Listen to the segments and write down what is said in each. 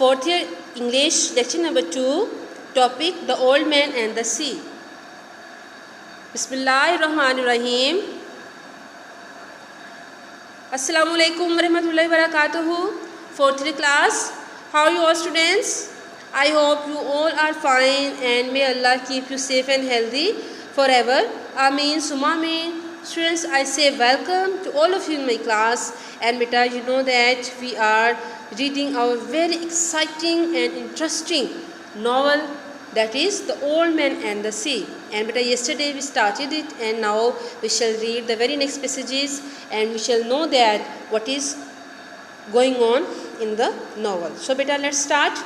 Fourth year English lecture number 2, topic the old man and the sea. Bismillahirrahmanirrahim. Assalamu alaikum warahmatullahi wabarakatuh. Fourth year class, how are you all students? I hope you all are fine and may Allah keep you safe and healthy forever. Ameen summa ameen. Students, I say welcome to all of you in my class, and beta, you know that we are reading our very exciting and interesting novel, that is The Old Man and the Sea. And beta, yesterday we started it, and now we shall read the very next passages and we shall know that what is going on in the novel. So beta, let's start.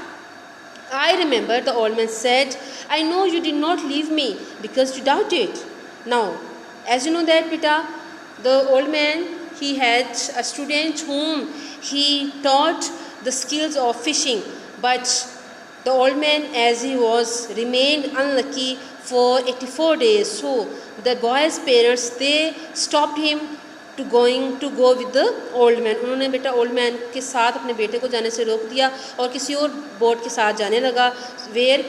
I remember, the old man said, I know you did not leave me because you doubted. Now, as you know that beta, the old man, he had a student whom he taught the skills of fishing, but the old man, as he was, remained unlucky for 84 days. So the boy's parents, they stopped him to go with the old man. उन्होंने बेटा old man के साथ अपने बेटे को जाने से रोक दिया और किसी और बोट के साथ जाने लगा, where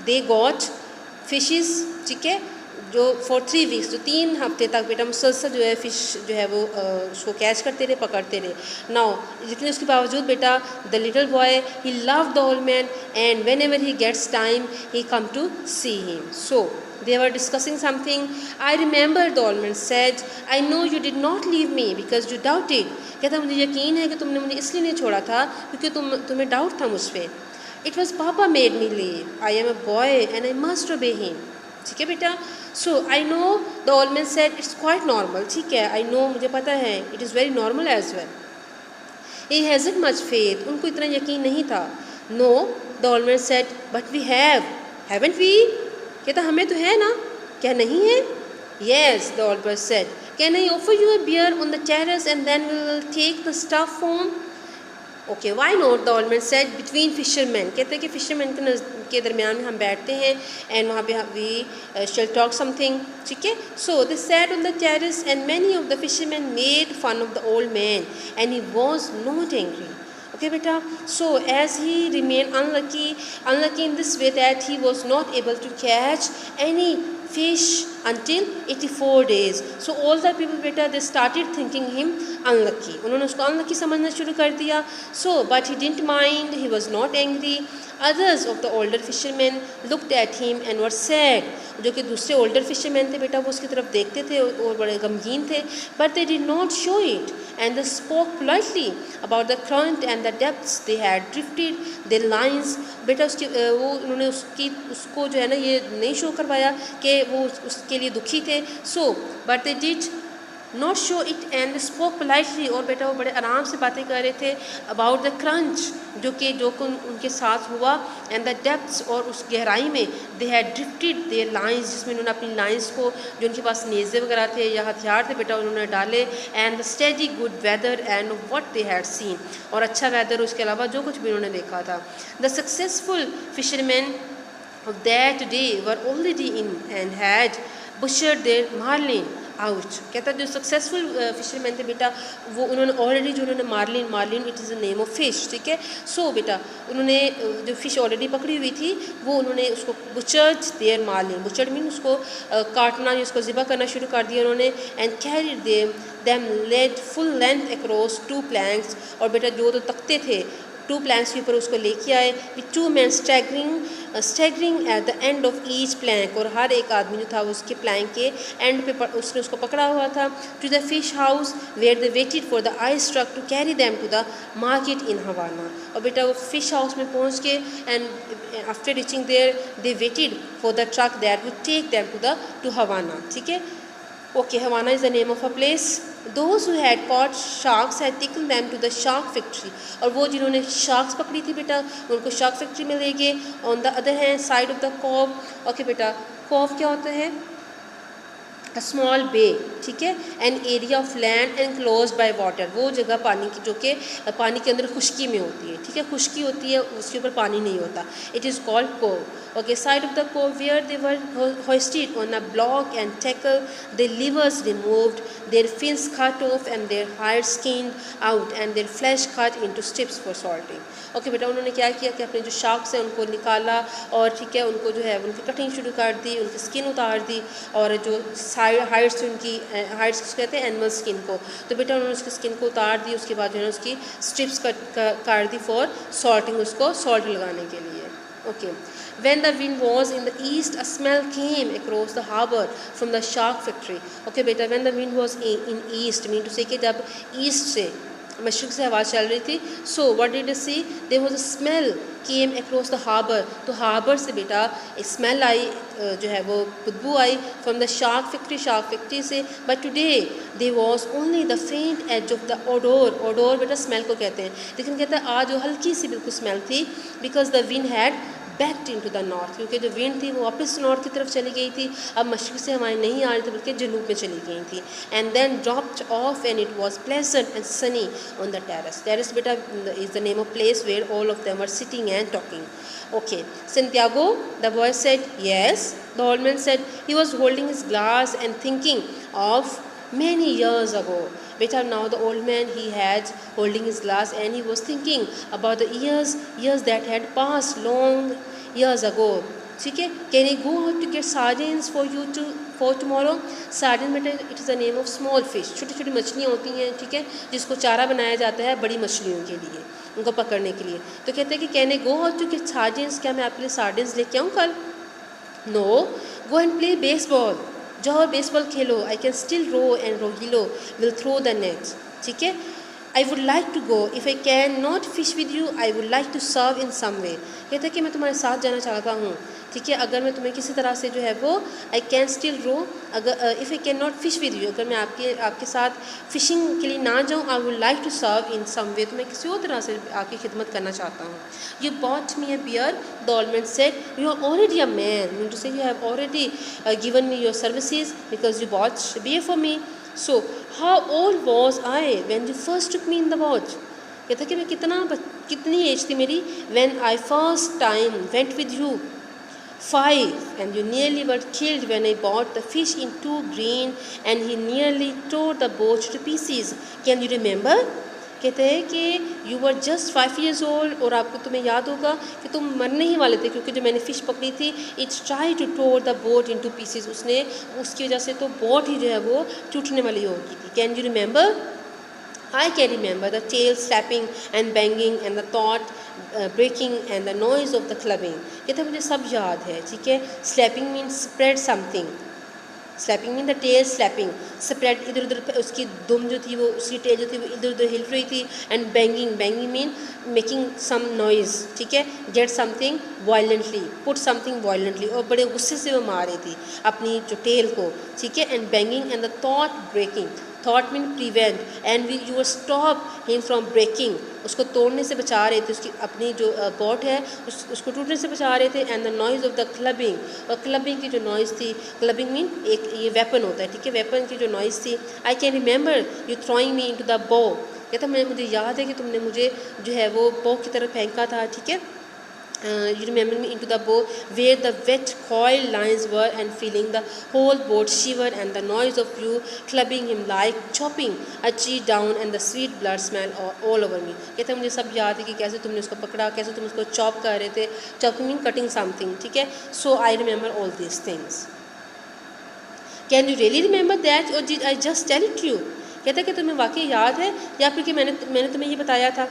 they got fishes, ठीक है, जो for 3 weeks, जो 3 हफ्ते तक बेटा मुसलसल जो है फिश जो है वो उसको कैच करते रहे, पकड़ते रहे. नाउ जितने उसके बावजूद बेटा the little boy, he loved the old man, and whenever he gets time he come to see him. So they were discussing something. I remember, the old man said, I know you did not leave me because you doubted. कहता मुझे यकीन है कि तुमने मुझे इसलिए नहीं छोड़ा था क्योंकि तुम्हें डाउट था मुझ पे. It was Papa made me leave. I am a boy and I must obey him. ठीक है बेटा. So I know, the old man said, it's quite normal. ठीक है, I know, मुझे पता है, it is very normal as well. He hasn't much faith. उनको इतना यकीन नहीं था. No, the old man said, but we have, haven't we? कहता हमें तो है ना, क्या नहीं है? Yes, the old man said. Can I offer you a beer on the terrace and then we will take the stuff home? Okay, why not? The old man said, between fishermen. कहते हैं कि fishermen के दरमियान में हम बैठते हैं and वहाँ पे we shall talk something. ठीक है? So they sat on the terrace and many of the fishermen made fun of the old man and he was not angry. Okay beta, so as he remained unlucky in this way that he was not able to catch any fish until 84 days. So all the people beta, they started thinking him unlucky. उन्होंने उसको unlucky समझना शुरू कर दिया. So but he didn't mind, he was not angry. Others of the older fishermen looked at him and were sad. जो कि दूसरे older fishermen थे बेटा, वो उसकी तरफ देखते थे और बड़े गमगीन थे. But they did not show it, and they spoke politely about the current and the depths they had drifted their lines. बेटा उसकी वो उन्होंने उसको जो है ना ये नहीं शो करवाया कि वो उसके लिए दुखी थे. So but they did not show it and they spoke politely. और बेटा वो बड़े आराम से बातें कर रहे थे about the crunch, जो उनके साथ हुआ, and the depths, और उस गहराई में they had drifted their lines, जिसमें उन्होंने अपनी lines को, जो उनके पास नेज़े वगैरह थे या हथियार थे बेटा, उन्होंने डाले, and the steady good weather and what they had seen, और अच्छा वेदर उसके अलावा जो कुछ भी उन्होंने देखा था. The successful fishermen of that day were already in and had butchered their marlin out. कहता जो सक्सेसफुल फिशरमैन थे बेटा, वो उन्होंने ऑलरेडी जो उन्होंने marlin it is a name of fish, ठीक है. सो बेटा उन्होंने जो फ़िश ऑलरेडी पकड़ी हुई थी वो उन्होंने उसको butchered their marlin, butchered mean उसको काटना या उसको ज़िबा करना शुरू कर दिया उन्होंने. And carried them laid full length across 2 planks, और बेटा जो तो तख्ते थे 2 planks के ऊपर उसको लेके आए. With 2 men staggering at the end of each plank, और हर एक आदमी जो था उसके प्लैंक के एंड पे उसने उसको पकड़ा हुआ था. To the fish house where they waited for the ice truck to carry them to the market in Havana. और बेटा वो फिश हाउस में पहुंच के and after reaching there they waited for the truck that would take them to Havana. ठीक है. Okay, Havana is the name of a place. Those who had caught sharks had taken them to the shark factory. और वो जिन्होंने sharks पकड़ी थी बेटा, उनको shark factory में ले गए. On the other hand, side of the cove. Okay बेटा, cove क्या होता है? अ स्मॉल बे, ठीक है, an area of land enclosed by water, वो जगह पानी की जो कि पानी के अंदर खुश्की में होती है, ठीक है, खुश्की होती है, उसके ऊपर पानी नहीं होता. It is called cove. Okay, side of the cove where they were hoisted on a block and tackle, their livers removed, their fins cut off and their hides skinned out and their flesh cut into strips for salting. Okay बेटा, उन्होंने क्या किया कि अपने जो sharks हैं उनको निकाला और ठीक है उनको जो है उनकी कटिंग शुरू कर दी, उनकी स्किन उतार दी और जो हाइड्स उनकी हाइड्स किसको कहते हैं, एनिमल स्किन को. तो बेटा उन्होंने उसकी स्किन को उतार दी, उसके बाद जो है उसकी स्ट्रिप्स काट दी फॉर सॉल्टिंग, उसको सॉल्ट लगाने के लिए. Okay, when the wind was in the east a smell came across the harbor from the shark factory. Okay बेटा, when the wind was in east mean to say कि जब east से मशरक़ से हवा चल रही थी. So what did you see, there was a smell came across the harbour. तो हार्बर से बेटा एक स्मेल आई, जो है वो खुशबू आई फ्रॉम द शार्क फैक्ट्री से. But today there was only the faint edge of the odour बेटा स्मेल को कहते हैं, लेकिन कहते हैं आज जो हल्की सी बिल्कुल स्मेल थी, because the wind had backed into the north, क्योंकि जो विंड थी वो वापस नॉर्थ की तरफ चली गई थी. अब मशरक़ से हवाएं नहीं आ रही थी बल्कि जनूब में चली गई थी. And then dropped off and it was pleasant and sunny on the terrace बेटा is the name of place where all of them were sitting and talking. Okay, Santiago, the boy said. Yes, the old man said. He was holding his glass and thinking of many years ago. Beta, now the old man, he had holding his glass and he was thinking about the years that had passed long years ago. ठीक है, can he go out to get sardines for tomorrow? Sardine बेटा it is the name of small fish, छोटी छोटी मछलियाँ होती हैं, ठीक है, जिसको चारा बनाया जाता है बड़ी मछलियों के लिए, उनको पकड़ने के लिए. तो कहते हैं कि can I go out to get sardines, क्या मैं आपके लिए sardines लेके आऊँ कल? No, go and play baseball. जाओ बेसबॉल खेलो. I can still row and रोहिलो विल थ्रो द नेट्स. ठीक है, I would like to go, if I can not fish with you I would like to serve in some way. कहते हैं कि मैं तुम्हारे साथ जाना चाहता हूँ, ठीक है, अगर मैं तुम्हें किसी तरह से जो है वो आई कैन स्टिल रो, अगर if I can not fish with you, अगर मैं आपके साथ फ़िशिंग के लिए ना जाऊँ, I would like to serve in some way, तो मैं किसी और तरह से आपकी खिदमत करना चाहता हूँ. You bought me a beer, the old man said. You are already a man, mean to say you have already given me your services because you bought beer for me. So how old was I when you first took me in the watch. कहता कि मैं कितनी age थी मेरी when I first time went with you. 5, and you nearly were killed when I bought the fish in 2 green and he nearly tore the boat to pieces. Can you remember? कहते हैं कि you were just 5 years old, और आपको तुम्हें याद होगा कि तुम मरने ही वाले थे क्योंकि जो मैंने फ़िश पकड़ी थी it tried to tore the boat into pieces. उसकी वजह से तो बोट ही जो है वो टूटने वाली हो गई थी. Can you remember? I can remember the tail slapping and banging and the thought breaking and the noise of the clubbing. कहते हैं मुझे सब याद है, ठीक है. Slapping means spread something. Slapping means the tail slapping. Spread इधर उधर उसकी दुम जो थी वो उसकी टेल जो थी वो इधर उधर हिल रही थी. And banging mean making some noise, ठीक है. Get something violently, put something violently, और बड़े गुस्से से वो मार रही थी अपनी जो टेल को, ठीक है. And banging and the thought breaking. Thought mean prevent and you were stop him from breaking. उसको तोड़ने से बचा रहे थे, उसकी अपनी जो बोट है उसको टूटने से बचा रहे थे. And the noise of the clubbing, और क्लबिंग की जो नॉइज़ थी, क्लबिंग मीन एक ये वेपन होता है, ठीक है, वेपन की जो नॉइज़ थी. I can remember you throwing me into the बो. कहता मुझे याद है कि तुमने मुझे जो है वो बो की तरफ फेंका था, ठीक है. You remember me into the bow where the wet coiled lines were and feeling the whole boat shiver and the noise of you clubbing him like chopping a tree down and the sweet blood smell all over me. कहते मुझे सब याद है कि कैसे तुमने उसको पकड़ा, कैसे तुम उसको चॉप कर रहे थे. चॉपिंग मीन कटिंग समथिंग, ठीक है. So I remember all this things. Can you really remember that और did I just tell it you. कहता है कि तुम्हें वाकई याद है या फिर कि मैंने तुम्हें ये बताया था.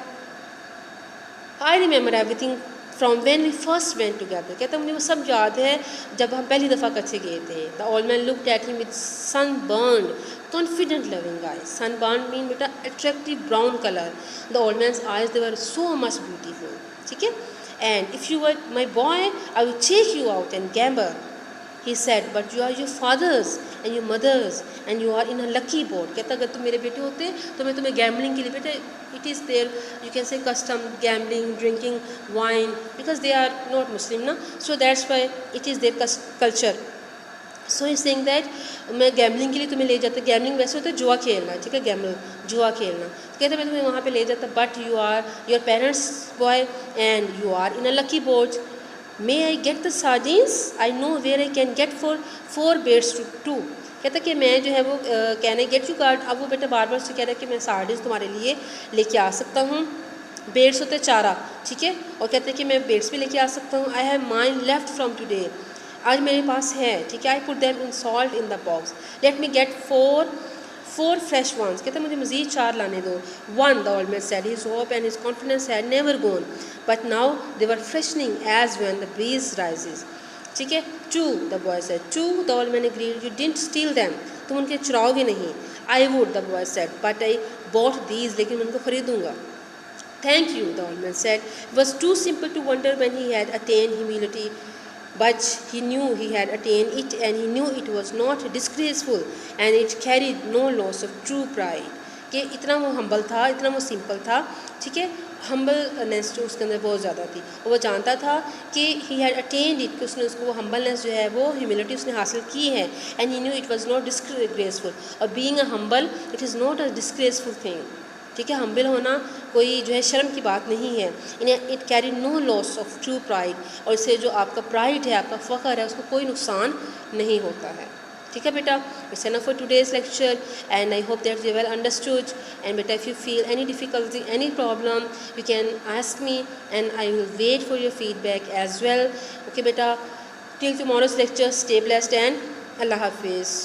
I remember everything from when we first went together. कहता मुझे वो सब याद है जब हम पहली दफ़ा कच्चे गए थे. The old man looked at him with sunburned confident loving eyes. Sunburned mean बेटा attractive brown color. The old man's eyes they were so much beautiful, ठीक है. And if you were my boy I would take you out and gamble. He said, but you are your fathers and your mothers and you are in a lucky boat. कहता अगर तुम मेरे बेटे होते तो मैं तुम्हें गैम्बलिंग के लिए, बेटे it is their you can say custom gambling, drinking wine because they are not Muslim ना, so that's why it is their culture. So is saying that मैं गैमलिंग के लिए तुम्हें ले जाता, गैमलिंग वैसे होता है जुआ खेलना, ठीक है, गैमल जुआ खेलना, कहते मैं तुम्हें वहाँ पे ले जाता, but you are your parents boy and you are in a lucky boat, may I get the sardines, I know where I can get for 4 baits too, कहता कि मैं जो है वो कहने गेट यू कार्ड, अब वो बेटा बार बार से कह रहा है कि मैं सार्डिन्स तुम्हारे लिए लेके आ सकता हूँ, बेड्स होते चारा, ठीक है, और कहते हैं कि मैं बेड्स भी लेके आ सकता हूँ, I have mine left from today, आज मेरे पास है, ठीक है, I put them in salt in the box, let me get 4 fresh ones, कहते मुझे मज़ीद 4 लाने दो, 1 the old man said, his hope and his confidence had never gone, but now they were freshening as when the breeze rises, ठीक है, 2 the boy said, 2 the old man agreed, you didn't steel them, तुम उनके चुराओगे नहीं, I would the boy said, but I bought these, लेकिन मैं उनको खरीदूंगा, thank you the old man said, it was too simple to wonder when he had attained humility, but he knew he had attained it, and he knew it was not disgraceful, and it carried no loss of true pride, कि इतना वो humble था, इतना वो simple था, ठीक है, humbleness जो उसके अंदर बहुत ज़्यादा थी, और वो जानता था कि ही हैड अटेन्ड इट, कि उसने उसको वो हम्बलनेस जो है वो ह्यूमिलिटी उसने हासिल की है, and he knew it was not disgraceful, और being a humble it is not a disgraceful thing, ठीक है, हम्बल होना कोई जो है शर्म की बात नहीं है, it carry no loss of true pride, और इससे जो आपका प्राइड है, आपका फ़ख्र है, उसको कोई नुकसान नहीं होता है, ठीक है बेटा। It's enough for today's lecture and I hope that you well understood, and बेटा if you feel any difficulty, any problem, you can ask me and I will wait for your feedback as well, okay बेटा। Till tomorrow's lecture, stay blessed and अल्लाह हाफिज़।